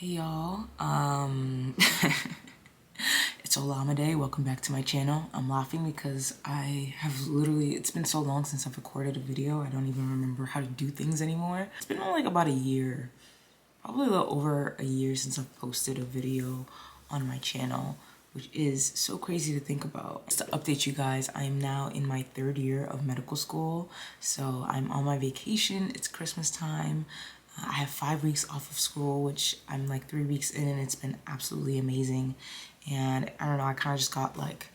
Hey y'all, it's Olamide. Welcome back to my channel. I'm laughing because I have literally, it's been so long since I've recorded a video. I don't even remember how to do things anymore. It's been like about a year, probably a little over a year since I've posted a video on my channel, which is so crazy to think about. Just to update you guys, I am now in my third year of medical school. So I'm on my vacation. It's Christmas time. I have 5 weeks off of school, which I'm like 3 weeks in, and it's been absolutely amazing. And I don't know, I kind of just got like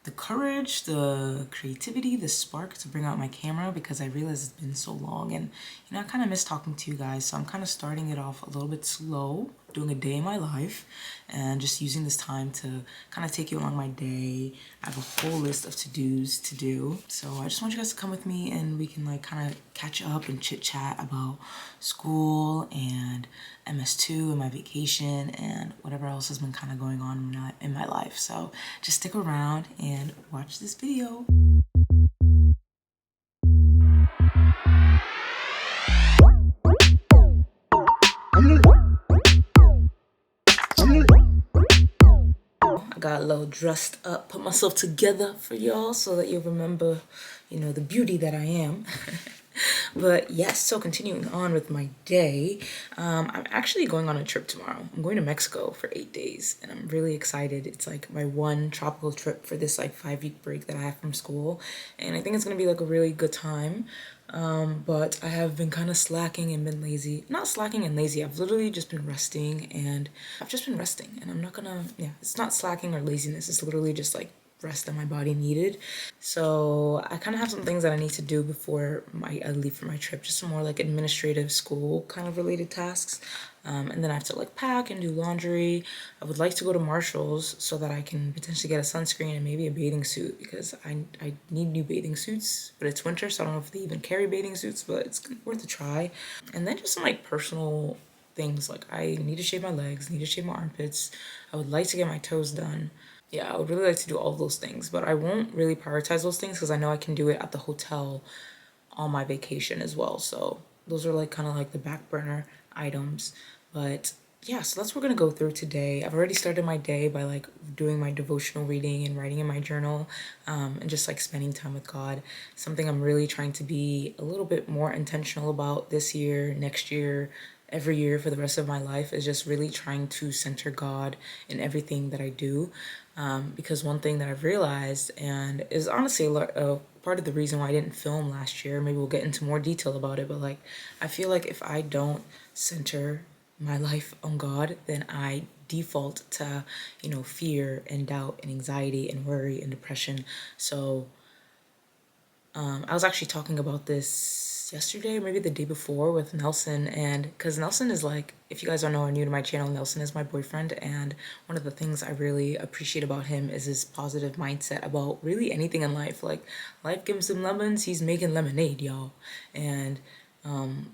the courage, the creativity, the spark to bring out my camera because I realized it's been so long, and I kind of miss talking to you guys. So I'm kind of starting it off a little bit slow, doing a day in my life and just using this time to kind of take you along my day. I have a whole list of to-dos to do. So I just want you guys to come with me and we can like kind of catch up and chit chat about school and MS2 and my vacation and whatever else has been kind of going on in my life. So just stick around and watch this video. I got a little dressed up, put myself together for y'all so that you'll remember, the beauty that I am. But yes, so continuing on with my day, I'm actually going on a trip tomorrow. I'm going to Mexico for 8 days and I'm really excited. It's like my one tropical trip for this like 5 week break that I have from school. And I think it's going to be like a really good time. But I have been kind of slacking and been lazy. Not slacking and lazy, I've literally just been resting and I'm not gonna, it's not slacking or laziness. It's literally just like rest that my body needed. So I kind of have some things that I need to do before I leave for my trip, just some more like administrative school kind of related tasks. And then I have to like pack and do laundry. I would like to go to Marshall's so that I can potentially get a sunscreen and maybe a bathing suit because I need new bathing suits, but it's winter, so I don't know if they even carry bathing suits, but it's worth a try. And then just some like personal things, like I need to shave my legs, need to shave my armpits. I would like to get my toes done. Yeah, I would really like to do all those things, but I won't really prioritize those things because I know I can do it at the hotel on my vacation as well. So those are like kind of like the back burner items. But yeah, so that's what we're gonna go through today. I've already started my day by like doing my devotional reading and writing in my journal, and just like spending time with God. Something I'm really trying to be a little bit more intentional about this year, next year, every year for the rest of my life is just really trying to center God in everything that I do. Because one thing that I've realized, and is honestly a part of the reason why I didn't film last year, maybe we'll get into more detail about it, but like I feel like if I don't center my life on God, then I default to, fear and doubt and anxiety and worry and depression. So I was actually talking about this yesterday or maybe the day before with Nelson, and because Nelson is like, if you guys don't know or are new to my channel, Nelson is my boyfriend, and one of the things I really appreciate about him is his positive mindset about really anything in life. Like, life gives him lemons, he's making lemonade, y'all. And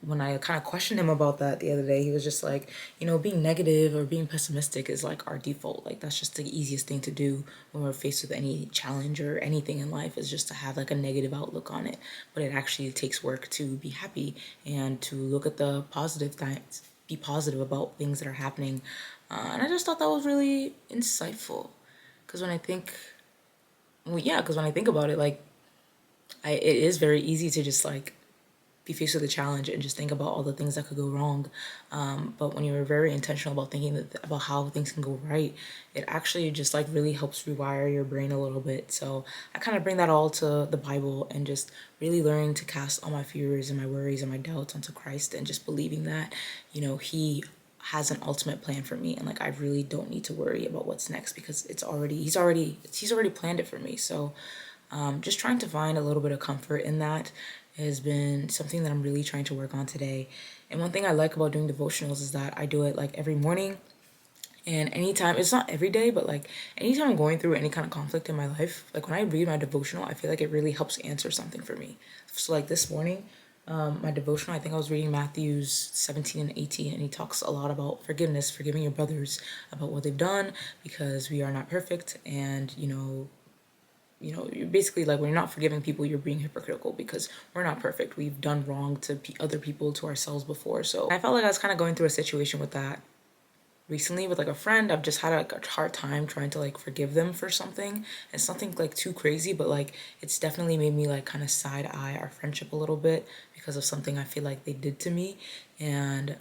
when I kind of questioned him about that the other day, he was just like, being negative or being pessimistic is like our default. Like that's just the easiest thing to do when we're faced with any challenge or anything in life, is just to have like a negative outlook on it. But it actually takes work to be happy and to look at the positive things, be positive about things that are happening. And I just thought that was really insightful. Because when I think, well, yeah, because when I think about it, like, it is very easy to just like be faced with a challenge and just think about all the things that could go wrong. But when you're very intentional about thinking about how things can go right, it actually just like really helps rewire your brain a little bit. So I kind of bring that all to the Bible and just really learning to cast all my fears and my worries and my doubts onto Christ and just believing that, He has an ultimate plan for me, and like I really don't need to worry about what's next because he's already planned it for me. So just trying to find a little bit of comfort in that has been something that I'm really trying to work on today. And one thing I like about doing devotionals is that I do it like every morning. And anytime, it's not every day, but like anytime I'm going through any kind of conflict in my life, like when I read my devotional, I feel like it really helps answer something for me. So like this morning, my devotional, I think I was reading Matthews 17 and 18, and he talks a lot about forgiveness, forgiving your brothers about what they've done because we are not perfect. And, you're basically like, when you're not forgiving people, you're being hypocritical because we're not perfect. We've done wrong to other people, to ourselves before. So I felt like I was kind of going through a situation with that recently with like a friend. I've just had like a hard time trying to like forgive them for something. It's nothing like too crazy, but like it's definitely made me like kind of side eye our friendship a little bit because of something I feel like they did to me. And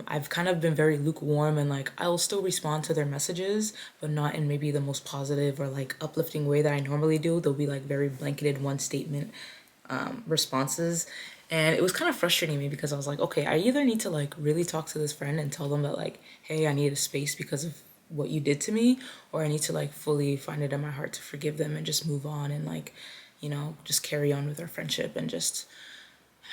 I've kind of been very lukewarm, and like I will still respond to their messages, but not in maybe the most positive or like uplifting way that I normally do. They'll be like very blanketed one statement responses. And it was kind of frustrating me because I was like, okay, I either need to like really talk to this friend and tell them that like, hey, I need a space because of what you did to me, or I need to like fully find it in my heart to forgive them and just move on and like, just carry on with our friendship and just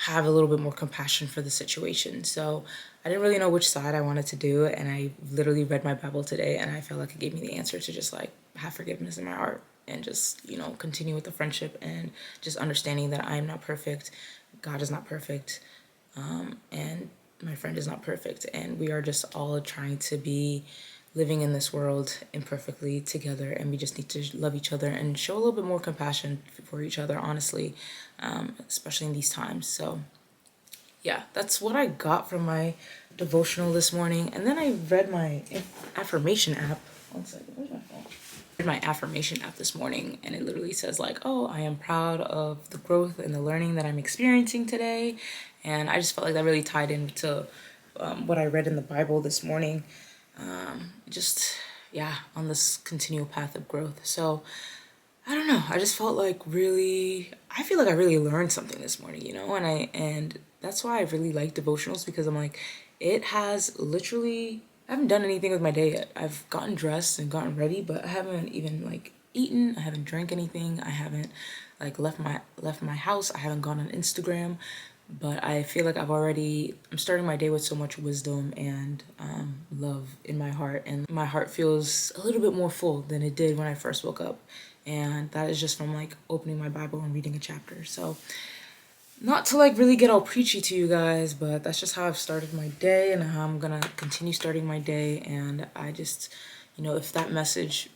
have a little bit more compassion for the situation. So I didn't really know which side I wanted to do, and I literally read my Bible today, and I felt like it gave me the answer to just like have forgiveness in my heart and just continue with the friendship, and just understanding that I am not perfect, God is not perfect, and my friend is not perfect, and we are just all trying to be living in this world imperfectly together, and we just need to love each other and show a little bit more compassion for each other, honestly, especially in these times. So yeah, that's what I got from my devotional this morning. And then I read my affirmation app. One second, where's my phone? I read my affirmation app this morning, and it literally says like, oh, I am proud of the growth and the learning that I'm experiencing today. And I just felt like that really tied into what I read in the Bible this morning. Just, yeah, on this continual path of growth. So I don't know. I just felt like I feel like I really learned something this morning, and that's why I really like devotionals, because I'm like, it has literally, I haven't done anything with my day yet. I've gotten dressed and gotten ready, but I haven't even like eaten. I haven't drank anything. I haven't like left my house. I haven't gone on Instagram, but I feel like I'm starting my day with so much wisdom and love in my heart, and my heart feels a little bit more full than it did when I first woke up. And that is just from like opening my Bible and reading a chapter. So not to like really get all preachy to you guys, but that's just how I've started my day and how I'm gonna continue starting my day. And I just, if that message,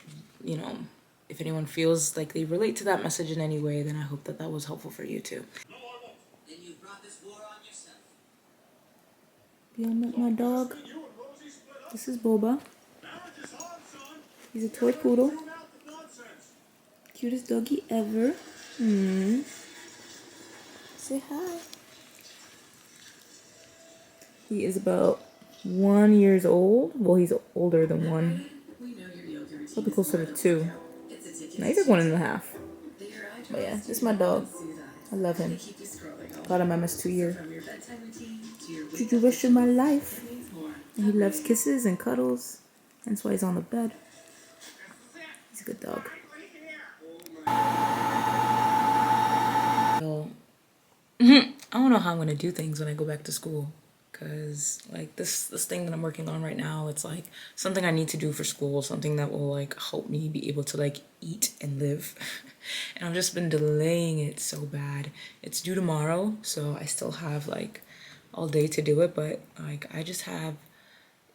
if anyone feels like they relate to that message in any way, then I hope that that was helpful for you too. Then you brought this war on yourself. Yeah, I met my dog. This is Boba. He's a toy poodle. Cutest doggy ever. Say hi. He is about 1 year old. Well, he's older than 1. Probably closer to 2. No, he's like 1.5. But yeah, this is my dog. I love him. Got him almost 2 years. Did you wish in my life? And he loves kisses and cuddles. That's why he's on the bed. He's a good dog. So, I don't know how I'm gonna do things when I go back to school, because like this thing that I'm working on right now, it's like something I need to do for school, something that will like help me be able to like eat and live. And I've just been delaying it so bad. It's due tomorrow, so I still have like all day to do it, but like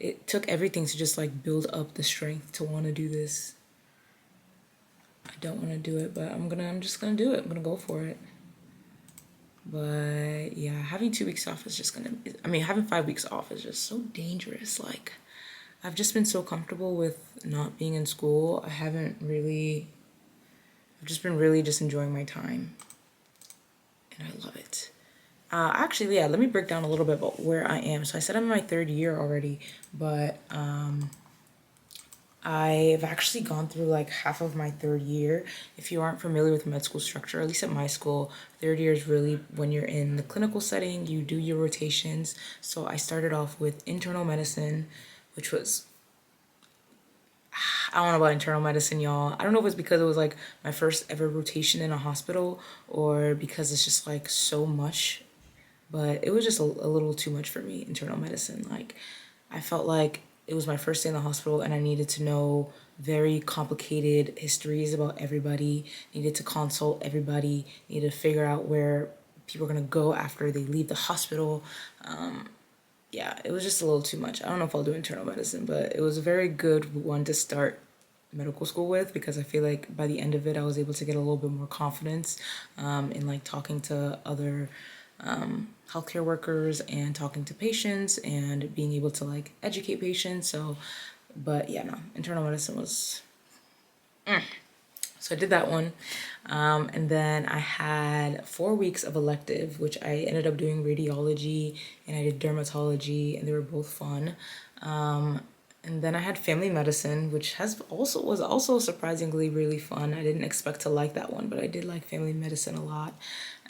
it took everything to just like build up the strength to want to do this. I don't want to do it, but I'm just gonna do it. I'm gonna go for it. But yeah, having 2 weeks off is having 5 weeks off is just so dangerous. Like, I've just been so comfortable with not being in school. I've just been really just enjoying my time, and I love it. Actually, yeah, let me break down a little bit about where I am. So I said I'm in my 3rd year already, but I've actually gone through like half of my 3rd year. If you aren't familiar with med school structure, at least at my school, 3rd year is really when you're in the clinical setting, you do your rotations. So I started off with internal medicine, which was, I don't know about internal medicine, y'all. I don't know if it's because it was like my first ever rotation in a hospital, or because it's just like so much, but it was just a little too much for me, internal medicine. Like, I felt like it was my first day in the hospital, and I needed to know very complicated histories about everybody, needed to consult everybody, needed to figure out where people are gonna go after they leave the hospital. Yeah, it was just a little too much. I don't know if I'll do internal medicine, but it was a very good one to start medical school with, because I feel like by the end of it, I was able to get a little bit more confidence in like talking to other healthcare workers and talking to patients and being able to like educate patients. So, but yeah, no, internal medicine was, so I did that one. And then I had 4 weeks of elective, which I ended up doing radiology and I did dermatology, and they were both fun. And then I had family medicine, which was also surprisingly really fun. I didn't expect to like that one, but I did like family medicine a lot.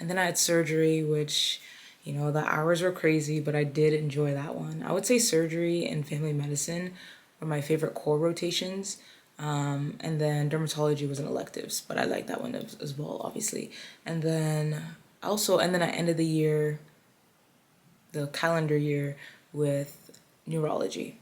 And then I had surgery, which, you know, the hours were crazy, but I did enjoy that one. I would say surgery and family medicine were my favorite core rotations. And then dermatology was an electives, but I like that one as well, obviously. And then I ended the calendar year with neurology.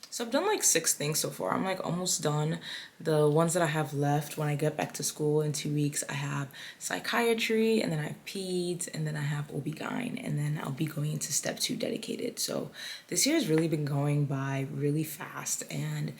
So I've done like 6 things so far. I'm like almost done. The ones that I have left when I get back to school in 2 weeks, I have psychiatry, and then I have peds, and then I have OB-GYN, and then I'll be going into step 2 dedicated. So this year has really been going by really fast, and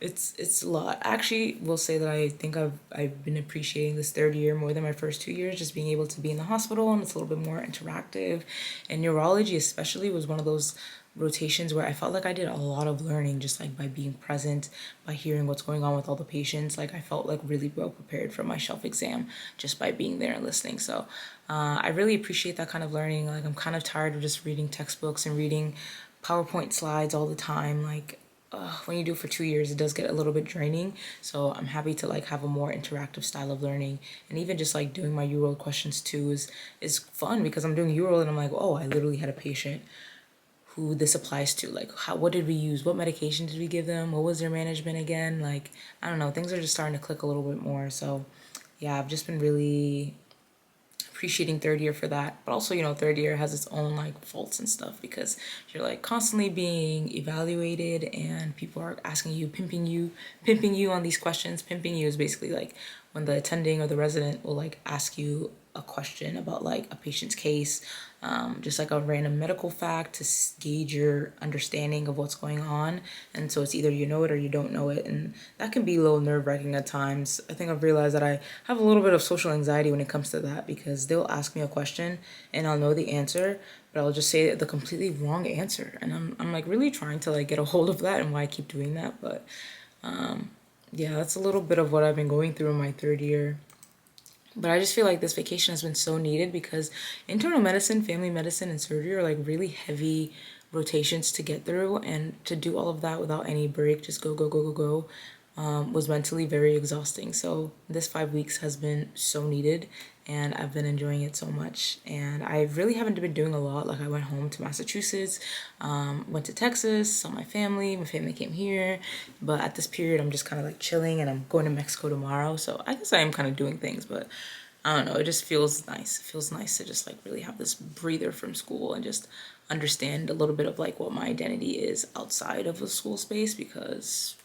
it's a lot. I actually will say that I think I've been appreciating this third year more than my first 2 years, just being able to be in the hospital, and it's a little bit more interactive. And neurology especially was one of those rotations where I felt like I did a lot of learning just like by being present, by hearing what's going on with all the patients. Like I felt like really well prepared for my shelf exam just by being there and listening. So I really appreciate that kind of learning. Like I'm kind of tired of just reading textbooks and reading PowerPoint slides all the time. Like when you do it for 2 years, it does get a little bit draining. So I'm happy to like have a more interactive style of learning, and even just like doing my URL questions too is fun because I'm doing URL and I'm like, oh, I literally had a patient who this applies to. Like, what did we use? What medication did we give them? What was their management again? Like, I don't know. Things are just starting to click a little bit more. So, yeah, I've just been really appreciating third year for that. But also, you know, third year has its own like faults and stuff because you're like constantly being evaluated and people are asking you, pimping you on these questions. Pimping you is basically like when the attending or the resident will like ask you a question about like a patient's case, just like a random medical fact to gauge your understanding of what's going on. And so it's either you know it or you don't know it, and that can be a little nerve-wracking at times. I think I've realized that I have a little bit of social anxiety when it comes to that because they'll ask me a question and I'll know the answer, but I'll just say the completely wrong answer, and I'm like really trying to like get a hold of that and why I keep doing that. But yeah, that's a little bit of what I've been going through in my third year. But I just feel like this vacation has been so needed because internal medicine, family medicine, and surgery are like really heavy rotations to get through. And to do all of that without any break, just go, go, go, go, go, was mentally very exhausting. So this 5 weeks has been so needed, and I've been enjoying it so much. And I really haven't been doing a lot. Like I went home to Massachusetts, went to Texas, saw my family. My family came here, but at this period, I'm just kind of like chilling, and I'm going to Mexico tomorrow. So I guess I am kind of doing things, but I don't know. It just feels nice. It feels nice to just like really have this breather from school and just understand a little bit of like what my identity is outside of a school space, because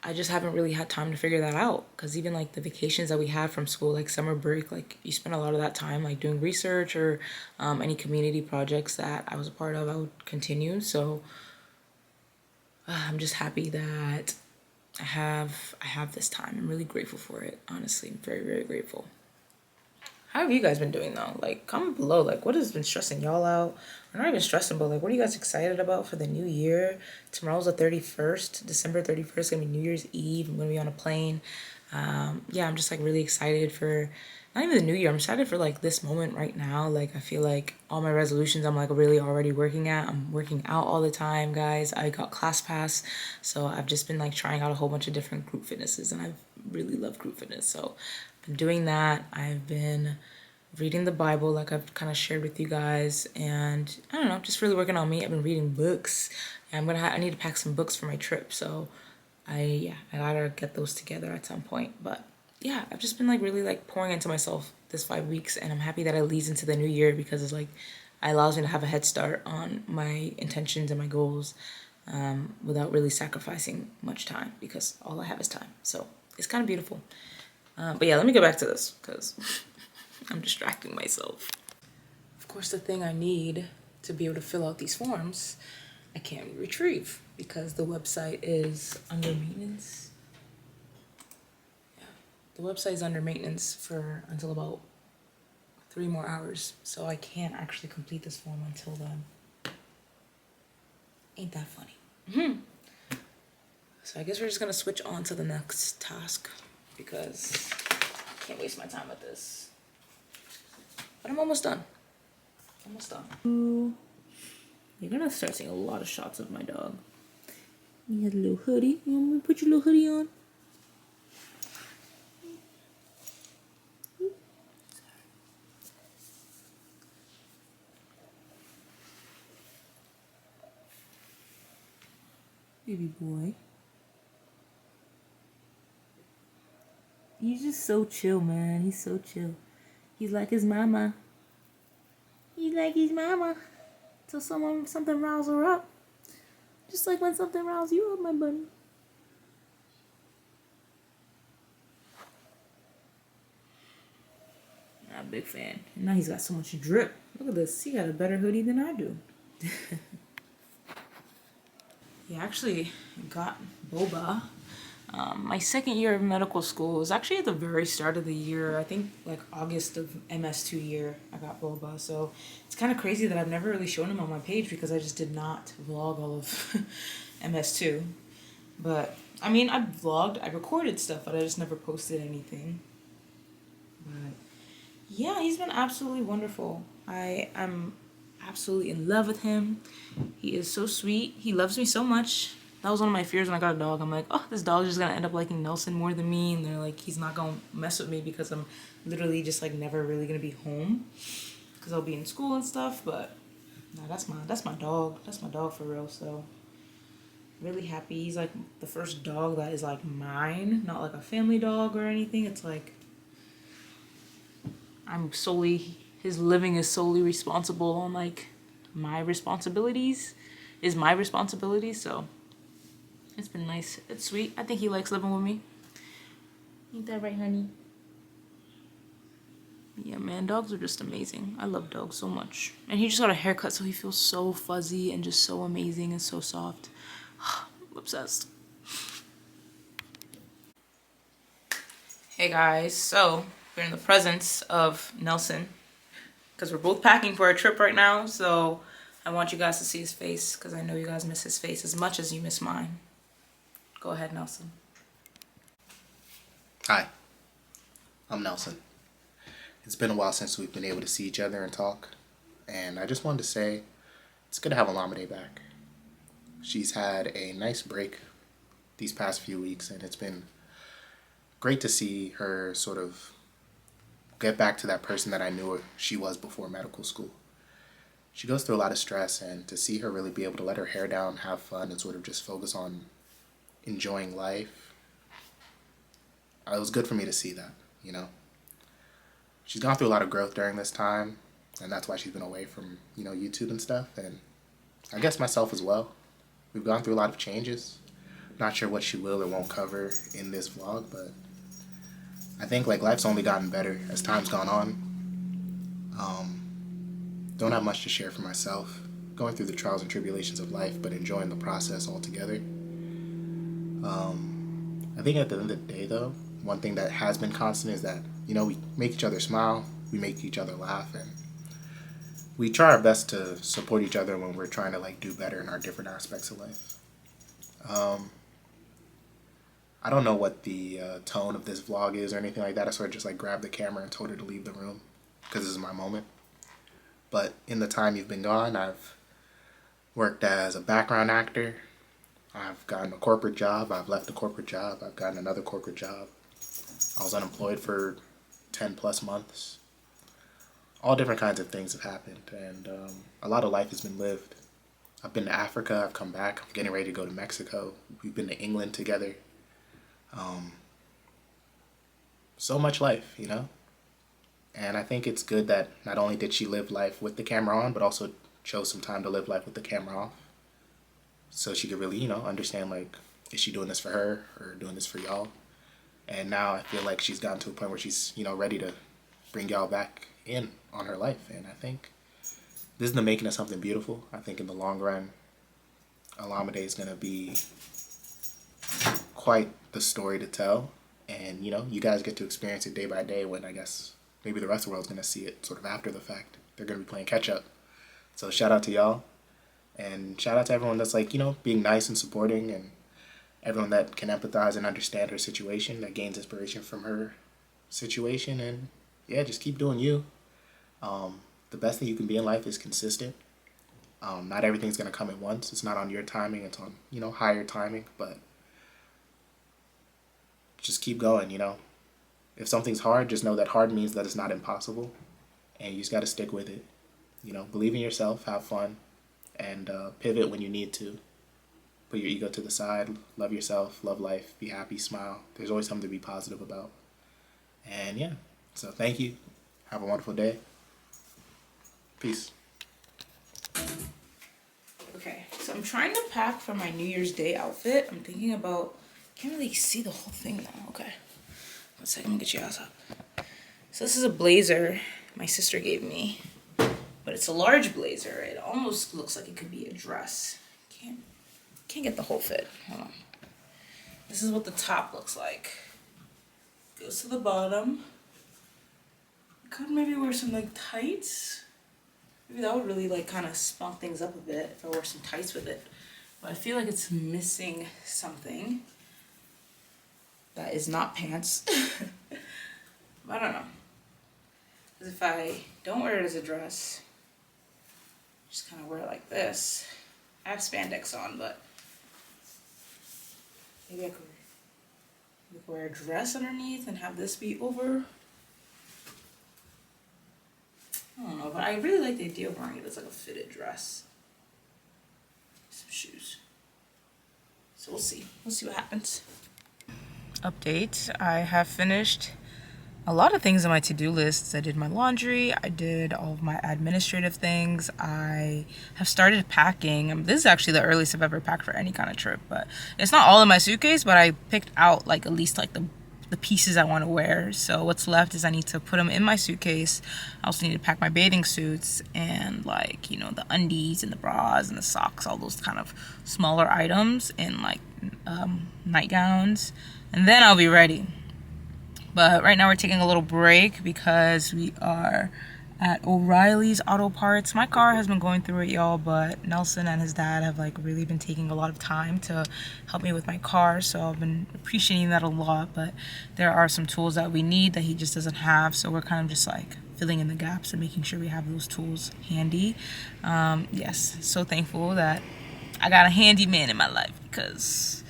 I just haven't really had time to figure that out. Because even like the vacations that we had from school, like summer break, like you spend a lot of that time like doing research or any community projects that I was a part of, I would continue. So I'm just happy that I have this time. I'm really grateful for it. Honestly, I'm very, very grateful. How have you guys been doing though? Like, comment below. Like, what has been stressing y'all out? Or not even stressing, but like, what are you guys excited about for the new year? Tomorrow's the 31st, December 31st, gonna be New Year's Eve. I'm gonna be on a plane. Yeah, I'm just like really excited for not even the new year. I'm excited for like this moment right now. Like, I feel like all my resolutions I'm like really already working at. I'm working out all the time, guys. I got ClassPass, so I've just been like trying out a whole bunch of different group fitnesses, and I really love group fitness. So been doing that. I've been reading the Bible, like I've kind of shared with you guys, and I don't know, just really working on me. I've been reading books, and I need to pack some books for my trip, so I gotta get those together at some point. But yeah, I've just been like really like pouring into myself this 5 weeks, and I'm happy that it leads into the new year because it's like it allows me to have a head start on my intentions and my goals without really sacrificing much time, because all I have is time. So it's kind of beautiful. But yeah, let me get back to this because I'm distracting myself. Of course, the thing I need to be able to fill out these forms, I can't retrieve because the website is under maintenance. Yeah, the website is under maintenance for until about 3 more hours, so I can't actually complete this form until then. Ain't that funny? So I guess we're just gonna switch on to the next task because I can't waste my time with this. But I'm almost done. Almost done. You're gonna start seeing a lot of shots of my dog. You had a little hoodie. You want me to put your little hoodie on? Baby boy. He's just so chill, man. He's so chill. He's like his mama. He's like his mama. Till something riles her up. Just like when something riles you up, my buddy. Not a big fan. And now he's got so much drip. Look at this. He got a better hoodie than I do. He actually got boba. My second year of medical school was actually at the very start of the year. I think like August of MS2 year, I got boba. So it's kind of crazy that I've never really shown him on my page because I just did not vlog all of MS2. But I mean, I vlogged, I recorded stuff, but I just never posted anything. But yeah, he's been absolutely wonderful. I'm absolutely in love with him. He is so sweet. He loves me so much. That was one of my fears when I got a dog. I'm like, oh, this dog's just gonna end up liking Nelson more than me, and they're like, he's not gonna mess with me because I'm literally just like never really gonna be home because I'll be in school and stuff. But no, that's my dog. That's my dog for real. So really happy. He's like the first dog that is like mine, not like a family dog or anything. It's like his living is solely responsible on like my responsibilities, so it's been nice. It's sweet. I think he likes living with me. Ain't that right, honey? Yeah, man, dogs are just amazing. I love dogs so much. And he just got a haircut, so he feels so fuzzy and just so amazing and so soft. I'm obsessed. Hey guys, so we're in the presence of Nelson because we're both packing for a trip right now, so I want you guys to see his face because I know you guys miss his face as much as you miss mine. Go ahead, Nelson. Hi, I'm Nelson. It's been a while since we've been able to see each other and talk, and I just wanted to say it's good to have Olamide back. She's had a nice break these past few weeks, and it's been great to see her sort of get back to that person that I knew she was before medical school. She goes through a lot of stress, and to see her really be able to let her hair down, have fun, and sort of just focus on enjoying life, it was good for me to see that, you know? She's gone through a lot of growth during this time, and that's why she's been away from, YouTube and stuff, and I guess myself as well. We've gone through a lot of changes. Not sure what she will or won't cover in this vlog, but I think like life's only gotten better as time's gone on. Don't have much to share for myself. Going through the trials and tribulations of life, but enjoying the process altogether. I think at the end of the day, though, one thing that has been constant is that, we make each other smile, we make each other laugh, and we try our best to support each other when we're trying to like do better in our different aspects of life. I don't know what the tone of this vlog is or anything like that. I sort of just like grabbed the camera and told her to leave the room because this is my moment. But in the time you've been gone, I've worked as a background actor. I've gotten a corporate job. I've left a corporate job. I've gotten another corporate job. I was unemployed for 10 plus months. All different kinds of things have happened, and a lot of life has been lived. I've been to Africa. I've come back. I'm getting ready to go to Mexico. We've been to England together. So much life, And I think it's good that not only did she live life with the camera on, but also chose some time to live life with the camera off. So she could really, understand, like, is she doing this for her or doing this for y'all? And now I feel like she's gotten to a point where she's, ready to bring y'all back in on her life. And I think this is the making of something beautiful. I think in the long run, Olamide is going to be quite the story to tell. And, you guys get to experience it day by day when I guess maybe the rest of the world's going to see it sort of after the fact. They're going to be playing catch up. So shout out to y'all. And shout out to everyone that's like, being nice and supporting, and everyone that can empathize and understand her situation, that gains inspiration from her situation. And yeah, just keep doing you. The best thing you can be in life is consistent. Not everything's going to come at once. It's not on your timing. It's on, higher timing. But just keep going, If something's hard, just know that hard means that it's not impossible. And you just got to stick with it. Believe in yourself, have fun, and pivot when you need to. Put your ego to the side, love yourself, love life, be happy, smile. There's always something to be positive about. And yeah, so thank you. Have a wonderful day. Peace. Okay, so I'm trying to pack for my New Year's Day outfit. I'm thinking about, can't really see the whole thing now. Okay, 1 second, let me get you guys up. So this is a blazer my sister gave me, but it's a large blazer. It almost looks like it could be a dress. Can't get the whole fit. Hold on. This is what the top looks like. Goes to the bottom. I could maybe wear some like tights. Maybe that would really like kind of spunk things up a bit if I wore some tights with it. But I feel like it's missing something that is not pants. I don't know. Because if I don't wear it as a dress, just kind of wear it like this. I have spandex on, but maybe I could wear a dress underneath and have this be over. I don't know, but I really like the idea of wearing it as like a fitted dress. Some shoes. So we'll see. We'll see what happens. Update. I have finished a lot of things on my to-do lists. I did my laundry. I did all of my administrative things. I have started packing. This is actually the earliest I've ever packed for any kind of trip, but it's not all in my suitcase, but I picked out like at least like the pieces I want to wear. So what's left is I need to put them in my suitcase. I also need to pack my bathing suits and like, the undies and the bras and the socks, all those kind of smaller items, and like nightgowns, and then I'll be ready. But right now we're taking a little break because we are at O'Reilly's Auto Parts. My car has been going through it, y'all, but Nelson and his dad have like really been taking a lot of time to help me with my car, so I've been appreciating that a lot. But there are some tools that we need that he just doesn't have, so we're kind of just like filling in the gaps and making sure we have those tools handy. Yes, so thankful that I got a handyman in my life, because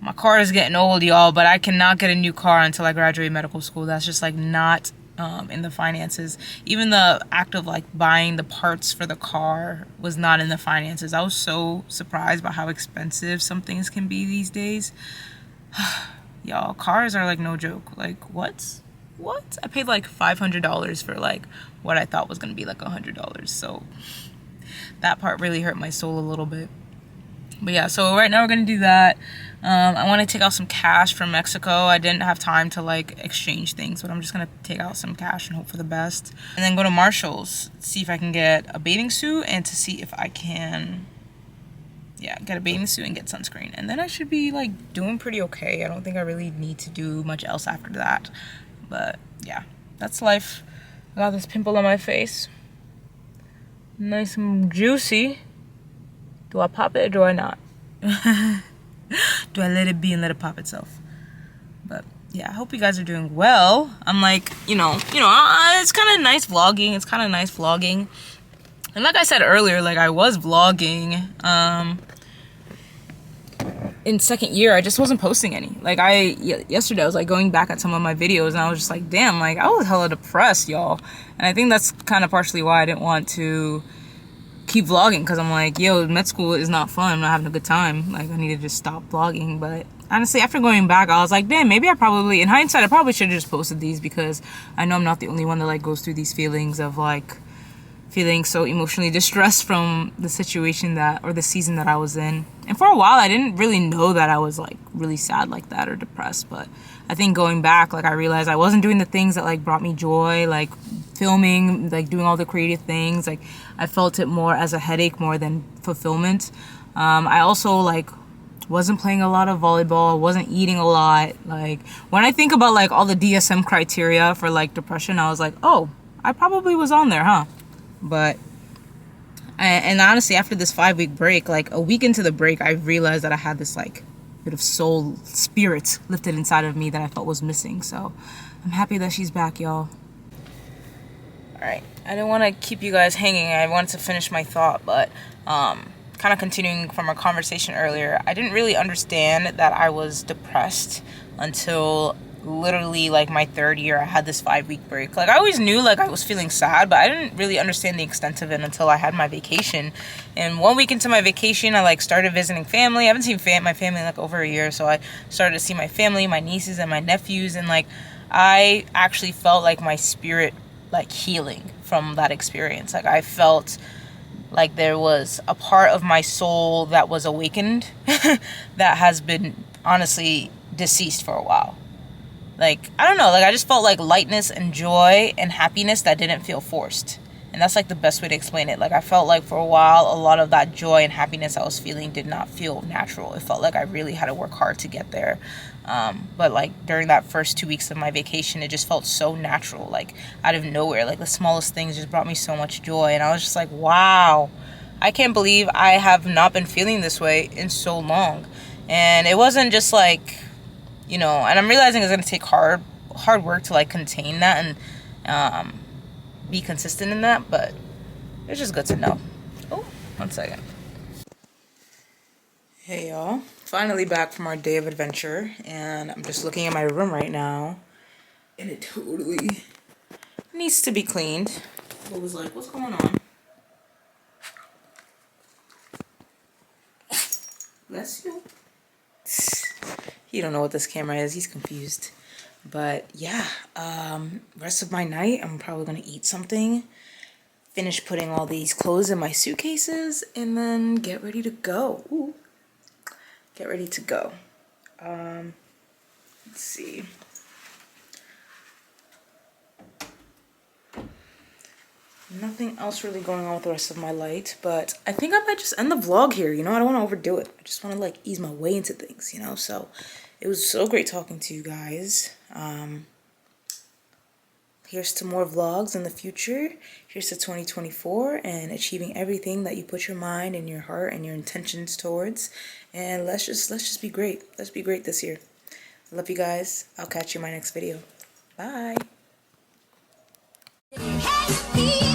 my car is getting old, y'all, but I cannot get a new car until I graduate medical school. That's just like not in the finances. Even the act of like buying the parts for the car was not in the finances. I was so surprised by how expensive some things can be these days. Y'all, cars are like no joke. Like what? I paid like $500 for like what I thought was gonna be like $100. So that part really hurt my soul a little bit. But yeah, so right now we're gonna do that. I want to take out some cash from Mexico. I didn't have time to like exchange things, but I'm just gonna take out some cash and hope for the best, and then go to Marshall's, see if I can get a bathing suit, and to see if I can get a bathing suit and get sunscreen, and then I should be like doing pretty okay. I don't think I really need to do much else after that. But yeah, that's life. I got this pimple on my face, nice and juicy. Do I pop it or do I not? Do I let it be and let it pop itself? But yeah, I hope you guys are doing well. I'm like, it's kind of nice vlogging. And like I said earlier, like I was vlogging in second year. I just wasn't posting any. Like yesterday I was like going back at some of my videos, and I was just like, damn, like I was hella depressed, y'all. And I think that's kind of partially why I didn't want to keep vlogging, because I'm like, yo, med school is not fun. I'm not having a good time. Like I need to just stop vlogging. But honestly, after going back, I was like, damn, maybe in hindsight, I probably should have just posted these, because I know I'm not the only one that like goes through these feelings of like feeling so emotionally distressed from the situation or the season that I was in. And for a while, I didn't really know that I was like really sad like that or depressed. But I think going back, like I realized I wasn't doing the things that like brought me joy, like filming, like doing all the creative things. Like I felt it more as a headache more than fulfillment. I also like Wasn't playing a lot of volleyball, wasn't eating a lot. Like, when I think about like all the DSM criteria for like depression, I was like, oh, I probably was on there, huh? But and honestly, after this 5-week break, like a week into the break, I realized that I had this like bit of soul spirit lifted inside of me that I felt was missing. So I'm happy that she's back, y'all. All right, I didn't want to keep you guys hanging. I wanted to finish my thought, but kind of continuing from our conversation earlier, I didn't really understand that I was depressed until literally like my 3rd year. I had this 5-week break. Like, I always knew like I was feeling sad, but I didn't really understand the extent of it until I had my vacation. And 1 week into my vacation, I like started visiting family. I haven't seen my family in like over a year, so I started to see my family, my nieces and my nephews, and like I actually felt like my spirit like healing from that experience. Like, I felt like there was a part of my soul that was awakened that has been honestly deceased for a while. Like, I don't know, like I just felt like lightness and joy and happiness that didn't feel forced. And that's like the best way to explain it. Like, I felt like for a while, a lot of that joy and happiness I was feeling did not feel natural. It felt like I really had to work hard to get there. But like during that first 2 weeks of my vacation, it just felt so natural, like out of nowhere. Like the smallest things just brought me so much joy. And I was just like, wow, I can't believe I have not been feeling this way in so long. And it wasn't just like, you know, and I'm realizing it's going to take hard work to like contain that and be consistent in that, but it's just good to know. Oh, 1 second. Hey y'all, finally back from our day of adventure, and I'm just looking at my room right now, and it totally needs to be cleaned. I was like, what's going on? Bless you. He don't know what this camera is, he's confused. But yeah, rest of my night, I'm probably gonna eat something, finish putting all these clothes in my suitcases, and then get ready to go. Ooh. Get ready to go. Let's see. Nothing else really going on with the rest of my light, but I think I might just end the vlog here, you know? I don't want to overdo it. I just want to like ease my way into things, you know? So it was so great talking to you guys. Here's to more vlogs in the future. Here's to 2024 and achieving everything that you put your mind and your heart and your intentions towards. And let's just be great. Let's be great this year. I love you guys. I'll catch you in my next video. Bye. Hey,